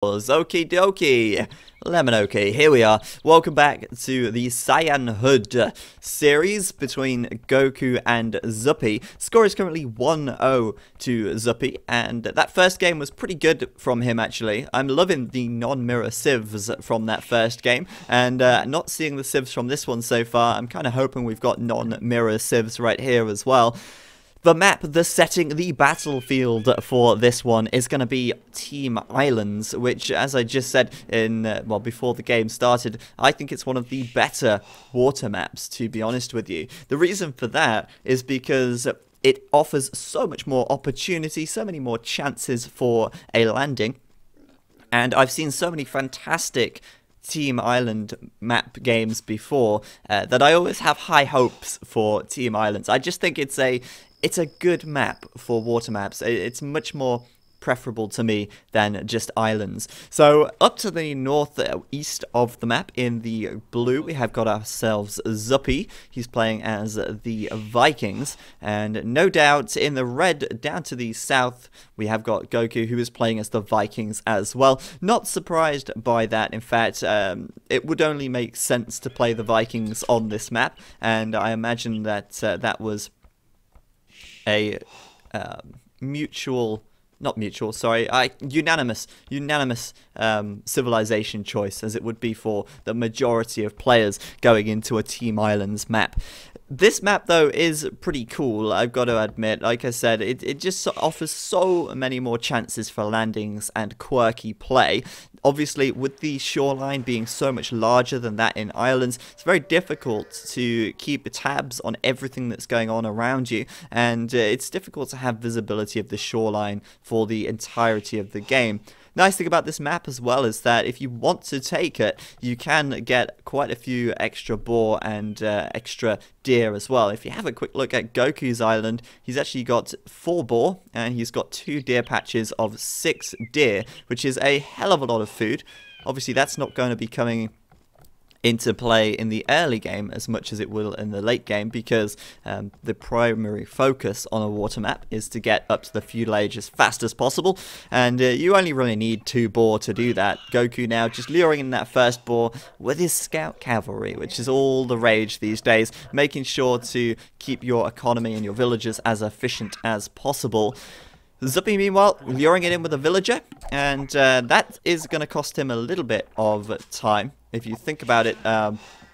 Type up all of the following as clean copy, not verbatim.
Okie dokie, lemon okay, here we are. Welcome back to the Saiyanhood series between Goku and Zuppi. Score is currently 1-0 to Zuppi, and that first game was pretty good from him actually. I'm loving the non-mirror civs from that first game, and not seeing the civs from this one so far. I'm kind of hoping we've got non-mirror civs right here as well. The map, the setting, the battlefield for this one is going to be Team Islands, which, as I just said well, before the game started, I think it's one of the better water maps, to be honest with you. The reason for that is because it offers so much more opportunity, so many more chances for a landing, and I've seen so many fantastic Team Island map games before that I always have high hopes for Team Islands. I just think it's a good map for water maps. It's much more preferable to me than just islands. So up to the northeast of the map in the blue, we have got ourselves Zuppi. He's playing as the Vikings, and no doubt in the red down to the south we have got Goku, who is playing as the Vikings as well. Not surprised by that. In fact, it would only make sense to play the Vikings on this map, and I imagine that that was a unanimous civilization choice, as it would be for the majority of players going into a Team Islands map. This map, though, is pretty cool, I've got to admit. Like I said, it just offers so many more chances for landings and quirky play. Obviously, with the shoreline being so much larger than that in islands, it's very difficult to keep tabs on everything that's going on around you, and it's difficult to have visibility of the shoreline for the entirety of the game. Nice thing about this map as well is that if you want to take it, you can get quite a few extra boar and extra deer as well. If you have a quick look at Goku's island, he's actually got 4 boar and he's got 2 deer patches of 6 deer, which is a hell of a lot of food. Obviously that's not going to be coming into play in the early game as much as it will in the late game, because the primary focus on a water map is to get up to the feudal age as fast as possible, and you only really need 2 boar to do that. Goku now just luring in that first boar with his scout cavalry, which is all the rage these days, making sure to keep your economy and your villagers as efficient as possible. Zuppi, meanwhile, luring it in with a villager, and that is going to cost him a little bit of time. If you think about it,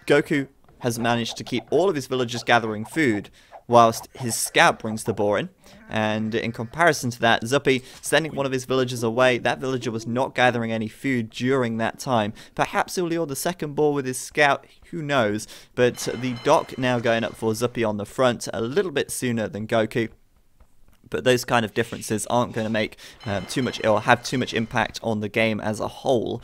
Goku has managed to keep all of his villagers gathering food, whilst his scout brings the boar in. And in comparison to that, Zuppi sending one of his villagers away, that villager was not gathering any food during that time. Perhaps he'll lure the second boar with his scout, who knows. But the dock now going up for Zuppi on the front a little bit sooner than Goku. But those kind of differences aren't going to make too much, or have too much impact on the game as a whole.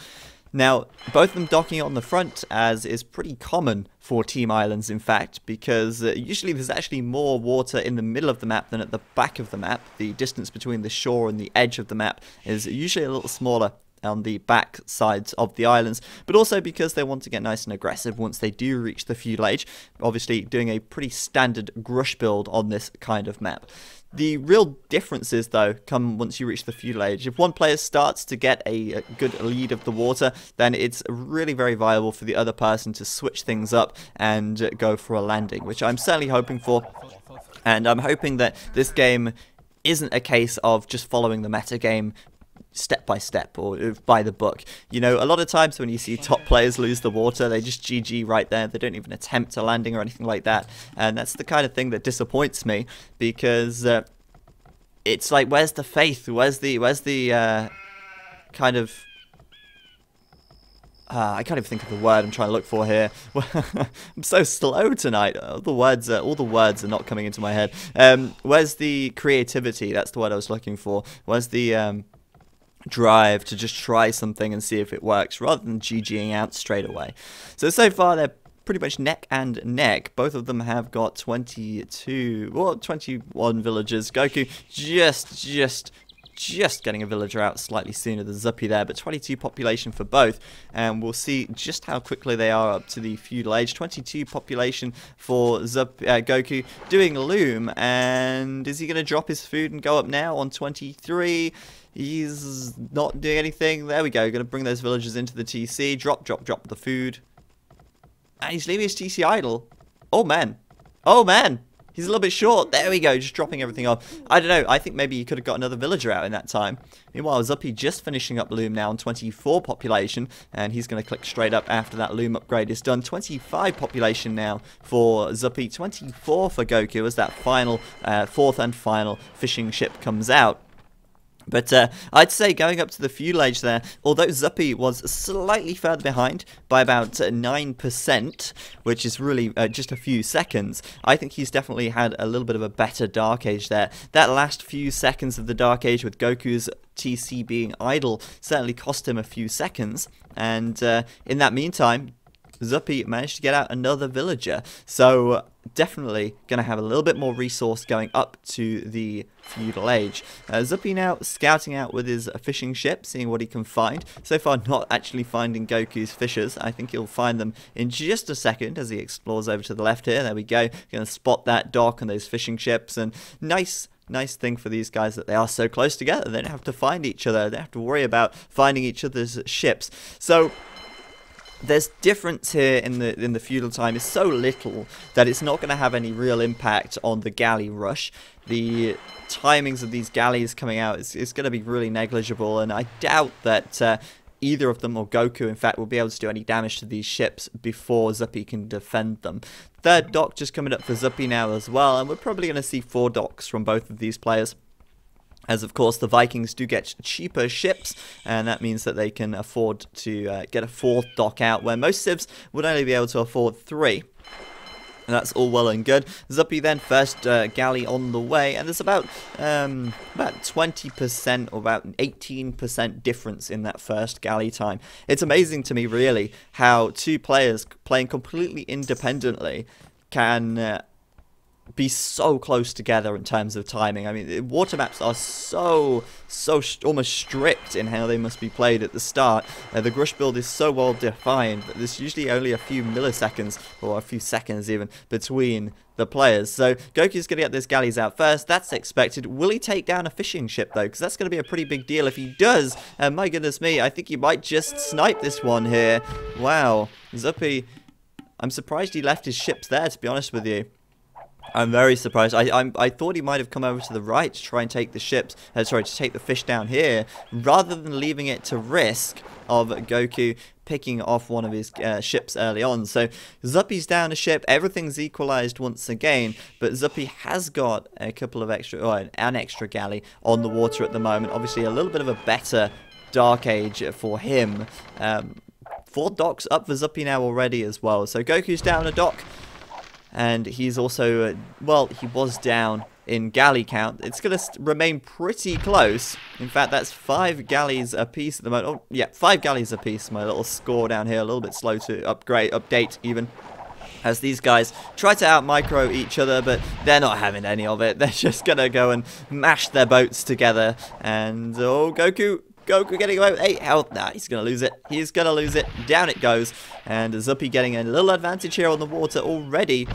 Now, both of them docking on the front, as is pretty common for Team Islands, in fact, because usually there's actually more water in the middle of the map than at the back of the map. The distance between the shore and the edge of the map is usually a little smaller on the back sides of the islands, but also because they want to get nice and aggressive once they do reach the feudal age, obviously doing a pretty standard grush build on this kind of map. The real differences, though, come once you reach the feudal age. If one player starts to get a good lead of the water, then it's really very viable for the other person to switch things up and go for a landing, which I'm certainly hoping for. And I'm hoping that this game isn't a case of just following the meta game step by step or by the book. You know, a lot of times when you see top players lose the water, they just GG right there. They don't even attempt a landing or anything like that, and that's the kind of thing that disappoints me, because it's like, where's the faith? Where's the kind of I can't even think of the word I'm trying to look for here. I'm so slow tonight. All the words are not coming into my head. Where's the creativity? That's the word I was looking for. Where's the drive to just try something and see if it works, rather than GGing out straight away? So far they're pretty much neck and neck. Both of them have got 21 villagers. Goku just just getting a villager out slightly sooner than Zuppi there, but 22 population for both, and we'll see just how quickly they are up to the feudal age. 22 population for Goku doing Loom, and is he going to drop his food and go up now on 23? He's not doing anything. There we go. Going to bring those villagers into the TC. Drop the food. And he's leaving his TC idle. Oh, man. Oh, man. He's a little bit short. There we go. Just dropping everything off. I don't know. I think maybe he could have got another villager out in that time. Meanwhile, Zuppi just finishing up Loom now on 24 population. And he's going to click straight up after that Loom upgrade is done. 25 population now for Zuppi. 24 for Goku as that final, fourth and final fishing ship comes out. But I'd say going up to the feudal age there, although Zuppi was slightly further behind by about 9%, which is really just a few seconds, I think he's definitely had a little bit of a better Dark Age there. That last few seconds of the Dark Age with Goku's TC being idle certainly cost him a few seconds, and in that meantime, Zuppi managed to get out another villager, so definitely going to have a little bit more resource going up to the feudal age. Zuppi now scouting out with his fishing ship, seeing what he can find. So far not actually finding Goku's fishers. I think he'll find them in just a second as he explores over to the left here. There we go. Going to spot that dock and those fishing ships, and nice thing for these guys that they are so close together. They don't have to find each other. They don't have to worry about finding each other's ships. So there's difference here in the feudal time is so little that it's not going to have any real impact on the galley rush. The timings of these galleys coming out is going to be really negligible, and I doubt that either of them, or Goku in fact, will be able to do any damage to these ships before Zuppi can defend them. Third dock just coming up for Zuppi now as well, and we're probably going to see 4 docks from both of these players. As of course the Vikings do get cheaper ships, and that means that they can afford to get a 4th dock out, where most civs would only be able to afford 3. And that's all well and good. Zuppi then first galley on the way, and there's about 20% or about 18% difference in that first galley time. It's amazing to me really how 2 players playing completely independently can be so close together in terms of timing. I mean, water maps are so almost strict in how they must be played at the start. The Grush build is so well defined that there's usually only a few milliseconds, or a few seconds even, between the players. So Goku's going to get those galleys out first. That's expected. Will he take down a fishing ship though? Because that's going to be a pretty big deal if he does. And my goodness me, I think he might just snipe this one here. Wow, Zuppi, I'm surprised he left his ships there, to be honest with you. I'm very surprised. I thought he might have come over to the right to try and take the ships, to take the fish down here, rather than leaving it to risk of Goku picking off one of his ships early on. So Zuppi's down a ship, everything's equalized once again, but Zuppi has got a couple of extra, or an extra galley on the water at the moment. Obviously a little bit of a better Dark Age for him. 4 docks up for Zuppi now already as well. So Goku's down a dock. And he's also, well, he was down in galley count. It's going to remain pretty close. In fact, that's 5 galleys apiece at the moment. Oh, yeah, 5 galleys apiece. My little score down here, a little bit slow to update even. As these guys try to out-micro each other, but they're not having any of it. They're just going to go and mash their boats together. And, oh, Goku getting away with 8 health. Nah, he's going to lose it. He's going to lose it. Down it goes. And Zuppi getting a little advantage here on the water already,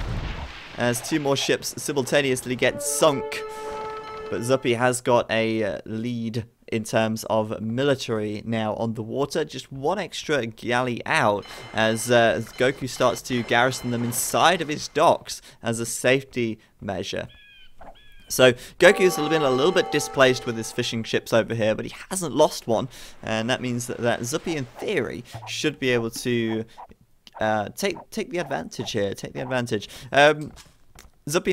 as 2 more ships simultaneously get sunk. But Zuppi has got a lead in terms of military now on the water. Just 1 extra galley out as Goku starts to garrison them inside of his docks as a safety measure. So Goku's been a little bit displaced with his fishing ships over here, but he hasn't lost one, and that means that Zuppi, in theory, should be able to take the advantage here. Zuppi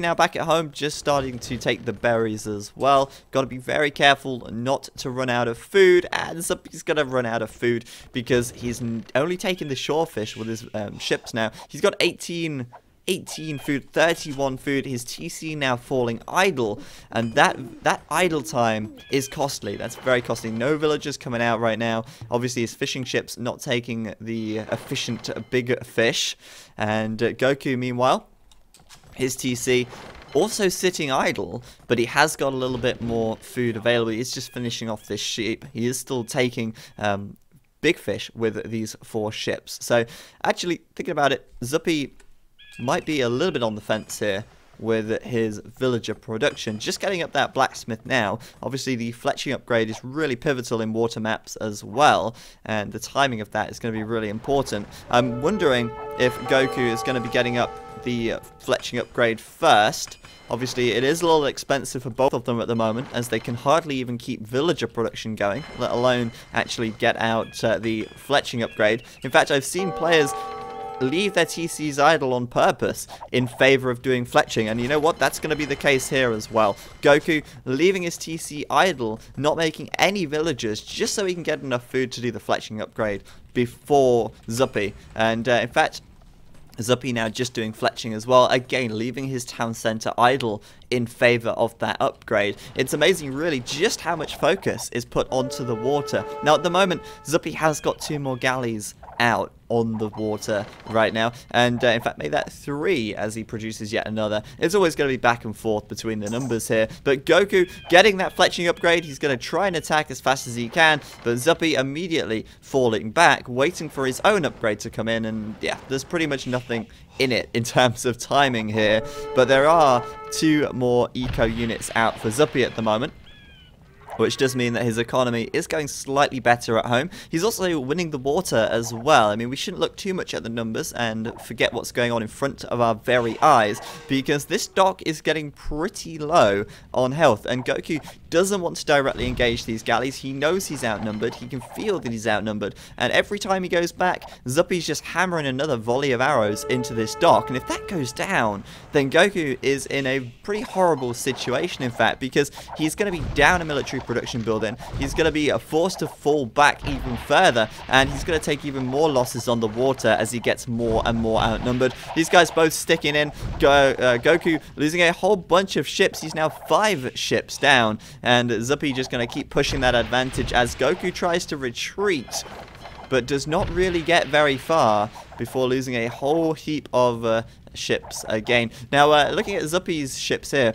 now back at home, just starting to take the berries as well. Got to be very careful not to run out of food, and Zuppi's going to run out of food because he's only taking the shorefish with his ships now. He's got 18 food, 31 food. His TC now falling idle, and that idle time is costly. That's very costly. No villagers coming out right now. Obviously his fishing ships not taking the efficient big fish, and Goku meanwhile, his TC also sitting idle, but he has got a little bit more food available. He's just finishing off this sheep. He is still taking big fish with these 4 ships. So actually, thinking about it, Zuppi might be a little bit on the fence here with his villager production. Just getting up that blacksmith now. Obviously, the fletching upgrade is really pivotal in water maps as well, and the timing of that is going to be really important. I'm wondering if Goku is going to be getting up the fletching upgrade first. Obviously, it is a little expensive for both of them at the moment, as they can hardly even keep villager production going, let alone actually get out the fletching upgrade. In fact, I've seen players leave their TCs idle on purpose in favor of doing fletching, and you know what, that's going to be the case here as well. Goku leaving his TC idle, not making any villagers, just so he can get enough food to do the fletching upgrade before Zuppi. And in fact, Zuppi now just doing fletching as well, again leaving his town center idle in favor of that upgrade. It's amazing really just how much focus is put onto the water. Now at the moment, Zuppi has got 2 more galleys out on the water right now, and in fact made that 3 as he produces yet another. It's always going to be back and forth between the numbers here, but Goku getting that fletching upgrade, he's going to try and attack as fast as he can, but Zuppi immediately falling back, waiting for his own upgrade to come in, and yeah, there's pretty much nothing in it in terms of timing here, but there are 2 more eco units out for Zuppi at the moment, which does mean that his economy is going slightly better at home. He's also winning the water as well. I mean, we shouldn't look too much at the numbers and forget what's going on in front of our very eyes, because this dock is getting pretty low on health, and Goku doesn't want to directly engage these galleys. He knows he's outnumbered, he can feel that he's outnumbered, and every time he goes back, Zuppi's just hammering another volley of arrows into this dock, and if that goes down, then Goku is in a pretty horrible situation, in fact, because he's going to be down a military production building. He's going to be forced to fall back even further, and he's going to take even more losses on the water as he gets more and more outnumbered. These guys both sticking in. Goku losing a whole bunch of ships. He's now 5 ships down, and Zuppi just going to keep pushing that advantage as Goku tries to retreat, but does not really get very far before losing a whole heap of ships again. Now, looking at Zuppi's ships here,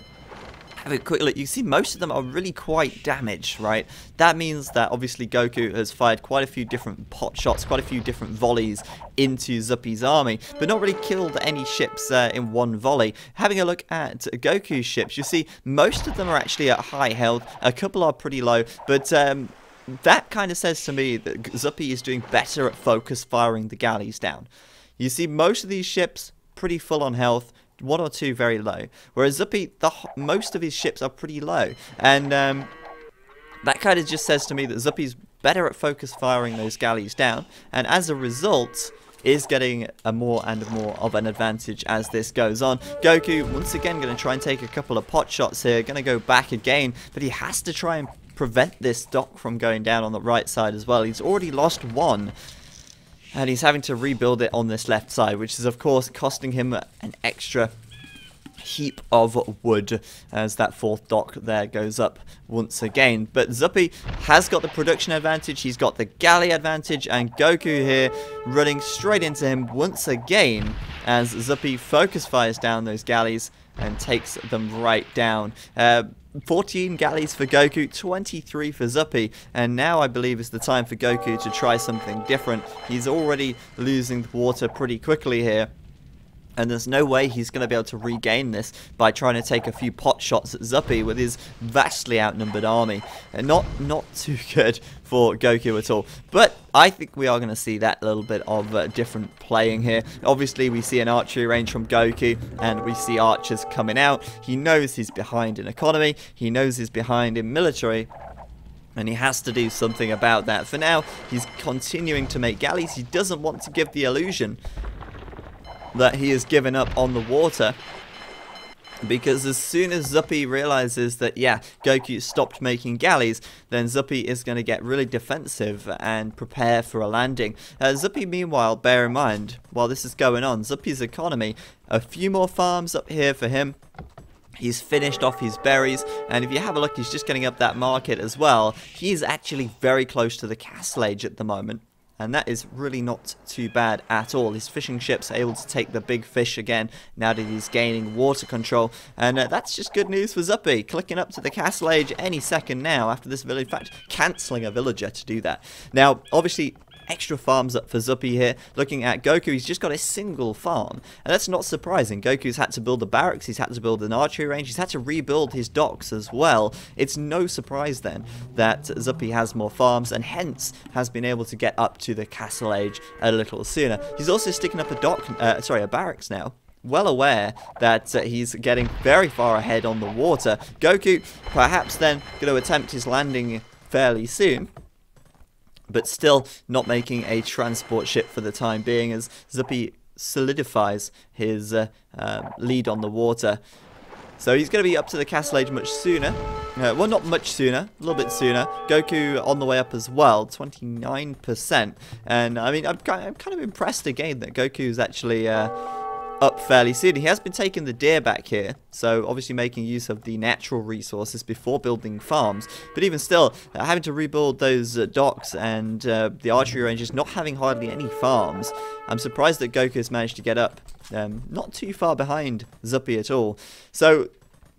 have a quick look. You see most of them are really quite damaged, right? That means that obviously Goku has fired quite a few different pot shots, quite a few different volleys into Zuppi's army, but not really killed any ships in one volley. Having a look at Goku's ships, you see most of them are actually at high health, a couple are pretty low, but that kind of says to me that Zuppi is doing better at focus firing the galleys down. You see most of these ships pretty full on health, 1 or 2 very low, whereas Zuppi, most of his ships are pretty low, and that kind of just says to me that Zuppi's better at focus firing those galleys down, and as a result is getting a more and more of an advantage as this goes on. Goku once again going to try and take a couple of pot shots here, going to go back again, but he has to try and prevent this dock from going down on the right side as well. He's already lost 1. And he's having to rebuild it on this left side, which is of course costing him an extra heap of wood as that 4th dock there goes up once again. But Zuppi has got the production advantage, he's got the galley advantage, and Goku here running straight into him once again as Zuppi focus fires down those galleys and takes them right down. 14 galleys for Goku, 23 for Zuppi, and now I believe is the time for Goku to try something different. He's already losing the water pretty quickly here, and there's no way he's going to be able to regain this by trying to take a few pot shots at Zuppi with his vastly outnumbered army. And not too good for Goku at all. But I think we are going to see that little bit of different playing here. Obviously, we see an archery range from Goku, and we see archers coming out. He knows he's behind in economy. He knows he's behind in military. And he has to do something about that. For now, he's continuing to make galleys. He doesn't want to give the illusion that he has given up on the water, because as soon as Zuppi realizes that, yeah, Goku stopped making galleys, then Zuppi is going to get really defensive and prepare for a landing. Zuppi, meanwhile, bear in mind, while this is going on, Zuppi's economy, a few more farms up here for him. He's finished off his berries, and if you have a look, he's just getting up that market as well. He's actually very close to the castle age at the moment. And that is really not too bad at all. His fishing ship's able to take the big fish again now that he's gaining water control. And that's just good news for Zuppi. Clicking up to the castle age any second now after this village. In fact, cancelling a villager to do that. Now, obviously, extra farms up for Zuppi here. Looking at Goku, he's just got a single farm. And that's not surprising. Goku's had to build a barracks, he's had to build an archery range, he's had to rebuild his docks as well. It's no surprise then that Zuppi has more farms and hence has been able to get up to the castle age a little sooner. He's also sticking up a barracks now. Well aware that he's getting very far ahead on the water. Goku perhaps then going to attempt his landing fairly soon, but still not making a transport ship for the time being as Zuppi solidifies his lead on the water. So he's going to be up to the castle age much sooner. Well, not much sooner, a little bit sooner. Goku on the way up as well, 29%. And I mean, I'm kind of impressed again that Goku's actually up fairly soon. He has been taking the deer back here, so obviously making use of the natural resources before building farms. But even still, having to rebuild those docks and the archery ranges, not having hardly any farms. I'm surprised that Goku has managed to get up not too far behind Zuppi at all. So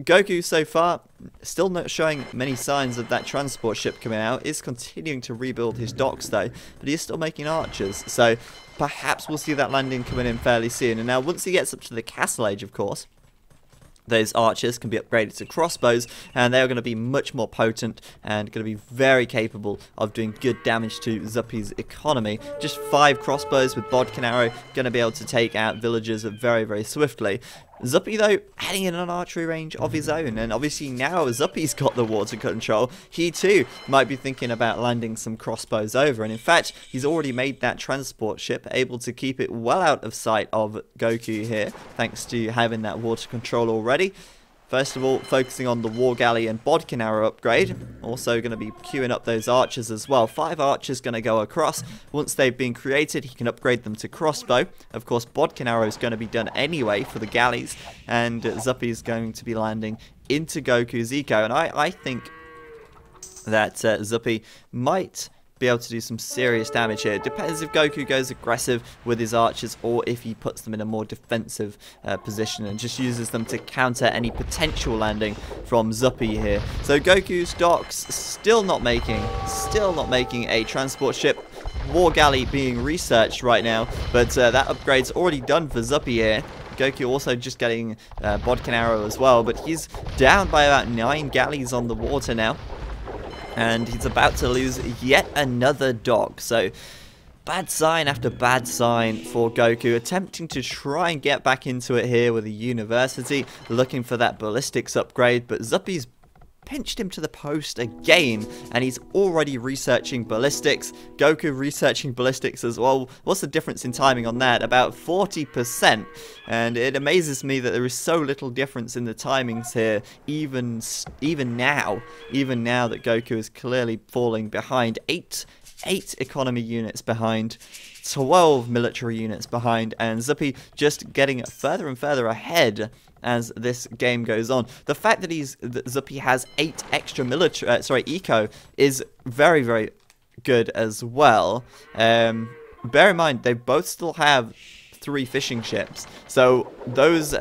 Goku so far still not showing many signs of that transport ship coming out, is continuing to rebuild his docks though, but he is still making archers, so perhaps we'll see that landing coming in fairly soon. And now once he gets up to the castle age, of course, those archers can be upgraded to crossbows, and they are going to be much more potent and going to be very capable of doing good damage to Zuppi's economy. Just 5 crossbows with Bodkin arrow going to be able to take out villagers very, very swiftly. Zuppi, though, adding in an archery range of his own, and obviously now Zuppi's got the water control, he too might be thinking about landing some crossbows over, and in fact, he's already made that transport ship, able to keep it well out of sight of Goku here, thanks to having that water control already. First of all, focusing on the War Galley and Bodkin Arrow upgrade. Also going to be queuing up those archers as well. 5 archers going to go across. Once they've been created, he can upgrade them to crossbow. Of course, Bodkin Arrow is going to be done anyway for the galleys. And Zuppi is going to be landing into Goku's eco. And I think that Zuppi might be able to do some serious damage here. It depends if Goku goes aggressive with his archers or if he puts them in a more defensive position and just uses them to counter any potential landing from Zuppi here. So Goku's docks still not making a transport ship. War Galley being researched right now, but that upgrade's already done for Zuppi here. Goku also just getting Bodkin Arrow as well, but he's down by about 9 galleys on the water now. And he's about to lose yet another dock. So, bad sign after bad sign for Goku. Attempting to try and get back into it here with a university. Looking for that ballistics upgrade. But Zuppi's pinched him to the post again. And he's already researching ballistics. Goku researching ballistics as well. What's the difference in timing on that? About 40%. And it amazes me that there is so little difference in the timings here. Even now that Goku is clearly falling behind. 8 economy units behind, 12 military units behind, and Zuppi just getting further and further ahead as this game goes on. The fact that Zuppi has 8 extra eco is very, very good as well. Bear in mind, they both still have 3 fishing ships, so those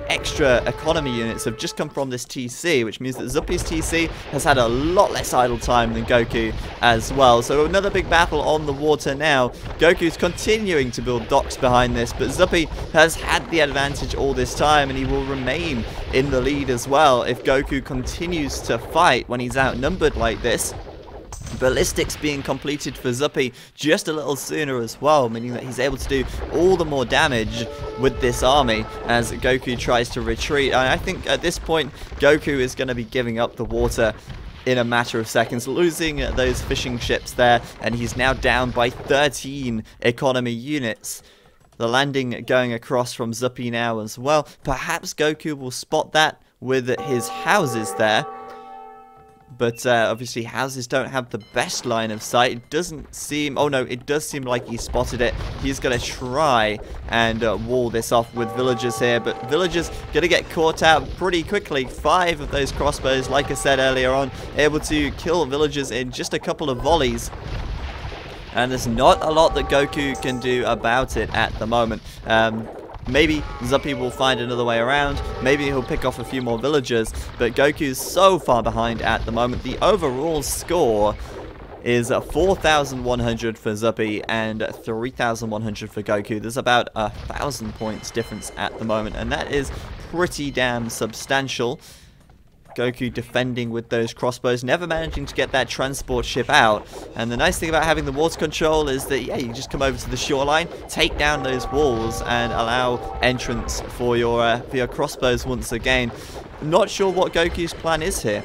extra economy units have just come from this TC, which means that Zuppi's TC has had a lot less idle time than Goku as well. So another big battle on the water now. Goku's continuing to build docks behind this, but Zuppi has had the advantage all this time, and he will remain in the lead as well if Goku continues to fight when he's outnumbered like this. Ballistics being completed for Zuppi just a little sooner as well, meaning that he's able to do all the more damage with this army as Goku tries to retreat. And I think at this point, Goku is going to be giving up the water in a matter of seconds, losing those fishing ships there, and he's now down by 13 economy units. The landing going across from Zuppi now as well. Perhaps Goku will spot that with his houses there. But obviously houses don't have the best line of sight. It doesn't seem... Oh no, it does seem like he spotted it. He's going to try and wall this off with villagers here. But villagers going to get caught out pretty quickly. 5 of those crossbows, like I said earlier on, able to kill villagers in just a couple of volleys. and there's not a lot that Goku can do about it at the moment. Maybe Zuppi will find another way around, maybe he'll pick off a few more villagers, but Goku's so far behind at the moment. The overall score is 4,100 for Zuppi and 3,100 for Goku. There's about 1,000 points difference at the moment, and that is pretty damn substantial. Goku defending with those crossbows, never managing to get that transport ship out. And the nice thing about having the water control is that, yeah, you just come over to the shoreline, take down those walls, and allow entrance for your crossbows once again. Not sure what Goku's plan is here.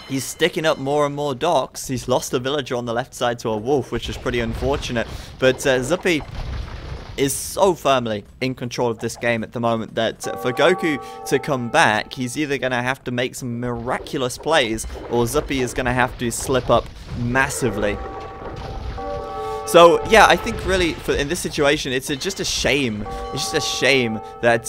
He's sticking up more and more docks. He's lost a villager on the left side to a wolf, which is pretty unfortunate. But Zuppi is so firmly in control of this game at the moment that for Goku to come back, he's either going to have to make some miraculous plays, or Zuppi is going to have to slip up massively. So yeah, I think really in this situation, it's just a shame. It's just a shame that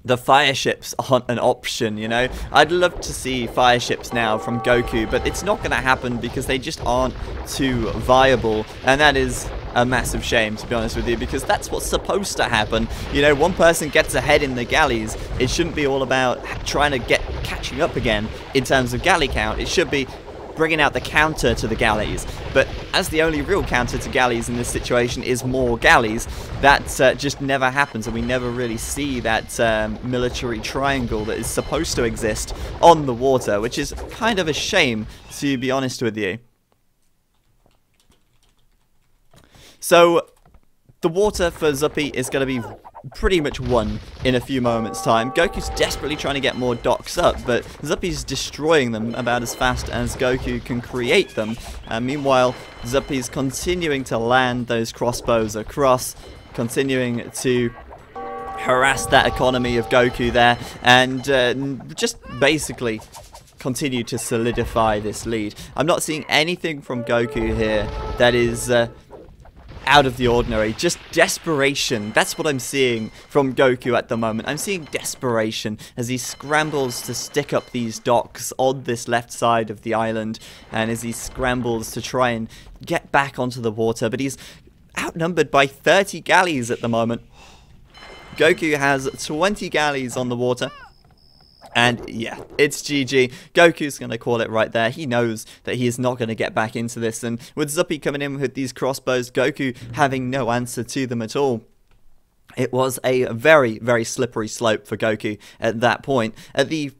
the fire ships aren't an option, you know. I'd love to see fire ships now from Goku, but it's not going to happen because they just aren't too viable, and that is a massive shame, to be honest with you, because that's what's supposed to happen. You know, one person gets ahead in the galleys. It shouldn't be all about trying to catching up again in terms of galley count. It should be bringing out the counter to the galleys. But as the only real counter to galleys in this situation is more galleys, that just never happens, and we never really see that military triangle that is supposed to exist on the water, which is kind of a shame, to be honest with you. So the water for Zuppi is going to be pretty much won in a few moments' time. Goku's desperately trying to get more docks up, but Zuppi's destroying them about as fast as Goku can create them. Meanwhile, Zuppi's continuing to land those crossbows across, continuing to harass that economy of Goku there, and just basically continue to solidify this lead. I'm not seeing anything from Goku here that is out of the ordinary. Just desperation. That's what I'm seeing from Goku at the moment. I'm seeing desperation as he scrambles to stick up these docks on this left side of the island, and as he scrambles to try and get back onto the water, but he's outnumbered by 30 galleys at the moment. Goku has 20 galleys on the water. And yeah, it's GG. Goku's going to call it right there. He knows that he is not going to get back into this. And with Zuppi coming in with these crossbows, Goku having no answer to them at all, it was a very, very slippery slope for Goku at that point. At the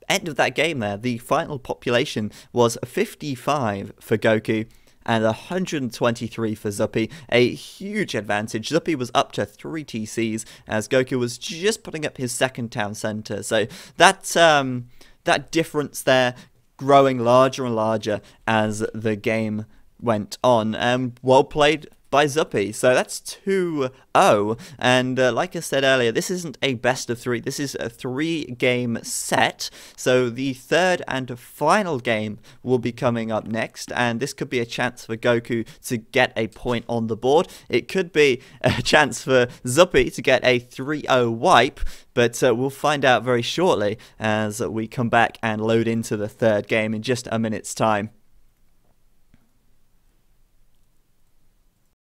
end of that game there, the final population was 55 for Goku and 123 for Zuppi. A huge advantage. Zuppi was up to 3 TCs as Goku was just putting up his second town center. So that difference there growing larger and larger as the game went on. Well played by Zuppi. So that's 2-0, and like I said earlier, this isn't a best of 3, this is a 3-game set, so the third and final game will be coming up next, and this could be a chance for Goku to get a point on the board. It could be a chance for Zuppi to get a 3-0 wipe, but we'll find out very shortly as we come back and load into the third game in just a minute's time.